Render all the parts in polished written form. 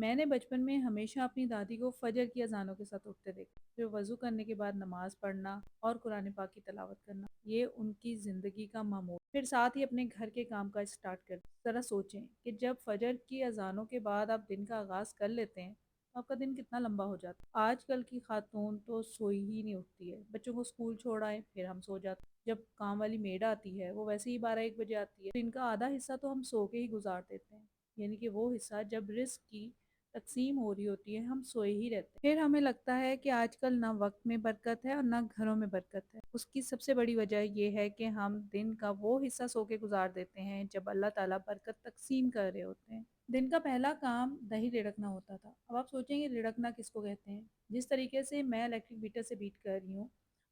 میں نے بچپن میں ہمیشہ اپنی دادی کو فجر کی اذانوں کے ساتھ اٹھتے دیکھا، پھر وضو کرنے کے بعد نماز پڑھنا اور قرآن پاک کی تلاوت کرنا، یہ ان کی زندگی کا معمول۔ پھر ساتھ ہی اپنے گھر کے کام کاج سٹارٹ کر ذرا سوچیں کہ جب فجر کی اذانوں کے بعد آپ دن کا آغاز کر لیتے ہیں تو آپ کا دن کتنا لمبا ہو جاتا ہے۔ آج کل کی خاتون تو سوئی ہی نہیں اٹھتی ہے، بچوں کو اسکول چھوڑ آئے پھر ہم سو جاتے ہیں۔ جب کام والی میڈ آتی ہے وہ ویسے ہی 12-1 بجے آتی ہے، دن کا آدھا حصہ تو ہم سو کے ہی گزار دیتے ہیں، یعنی کہ وہ حصہ جب رزق کی تقسیم ہو رہی ہوتی ہے ہم سوئے ہی رہتے ہیں۔ پھر ہمیں لگتا ہے کہ آج کل نہ وقت میں برکت ہے اور نہ گھروں میں برکت ہے۔ اس کی سب سے بڑی وجہ یہ ہے کہ ہم دن کا وہ حصہ سو کے گزار دیتے ہیں جب اللہ تعالیٰ برکت تقسیم کر رہے ہوتے ہیں۔ دن کا پہلا کام دہی رڑکنا ہوتا تھا۔ اب آپ سوچیں گے رڑکنا کس کو کہتے ہیں؟ جس طریقے سے میں الیکٹرک بیٹر سے بیٹ کر رہی ہوں،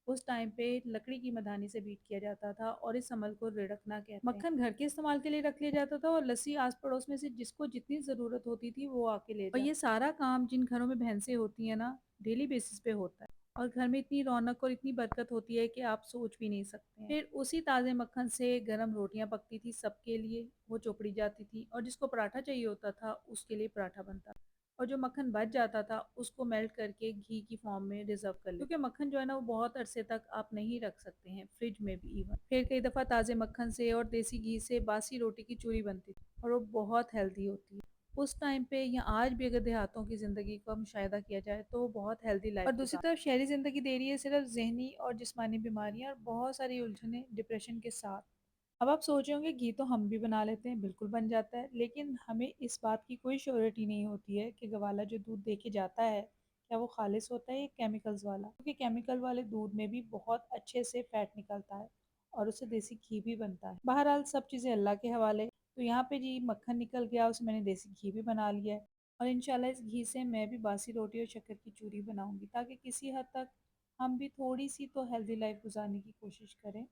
اس ٹائم پہ لکڑی کی مدھانی سے بیٹ کیا جاتا تھا اور اس عمل کو رڑکنا کہتے ہیں۔ مکھن گھر کے استعمال کے لیے رکھ لیا جاتا تھا اور لسی آس پڑوس میں سے جس کو جتنی ضرورت ہوتی تھی وہ آ کے لے جاتا۔ اور یہ سارا کام جن گھروں میں بھینسیں ہوتی ہیں نا، ڈیلی بیسس پہ ہوتا ہے اور گھر میں اتنی رونق اور اتنی برکت ہوتی ہے کہ آپ سوچ بھی نہیں سکتے ہیں۔ پھر اسی تازے مکھن سے گرم روٹیاں پکتی تھی سب کے لیے، وہ چوپڑی جاتی تھی اور جس کو پراٹھا چاہیے ہوتا تھا اس کے لیے پراٹھا بنتا تھا، اور جو مکھن بچ جاتا تھا اس کو میلٹ کر کے گھی کی فارم میں ریزرو کر لیں، کیونکہ مکھن جو ہے نا وہ بہت عرصے تک آپ نہیں رکھ سکتے ہیں فریج میں بھی ایون۔ پھر کئی دفعہ تازے مکھن سے اور دیسی گھی سے باسی روٹی کی چوری بنتی تھی اور وہ بہت ہیلدی ہوتی ہے۔ اس ٹائم پہ یا آج بھی اگر دیہاتوں کی زندگی کا مشاہدہ کیا جائے تو وہ بہت ہیلدی لائف، اور دوسری طرف شہری زندگی دے رہی ہے صرف ذہنی اور جسمانی بیماریاں اور بہت ساری الجھنیں ڈپریشن کے ساتھ۔ اب آپ سوچ رہے ہوں گے گھی تو ہم بھی بنا لیتے ہیں، بالکل بن جاتا ہے، لیکن ہمیں اس بات کی کوئی شیورٹی نہیں ہوتی ہے کہ گوالا جو دودھ دے کے جاتا ہے کیا وہ خالص ہوتا ہے یا کیمیکلز والا، کیونکہ کیمیکل والے دودھ میں بھی بہت اچھے سے فیٹ نکلتا ہے اور اس سے دیسی گھی بھی بنتا ہے۔ بہرحال سب چیزیں اللہ کے حوالے۔ تو یہاں پہ جی مکھن نکل گیا، اسے میں نے دیسی گھی بھی بنا لیا ہے، اور انشاءاللہ اس گھی سے میں بھی باسی روٹی اور شکر کی چوری بناؤں گی تاکہ کسی حد تک ہم بھی تھوڑی سی تو ہیلدی لائف گزارنے کی کوشش کریں۔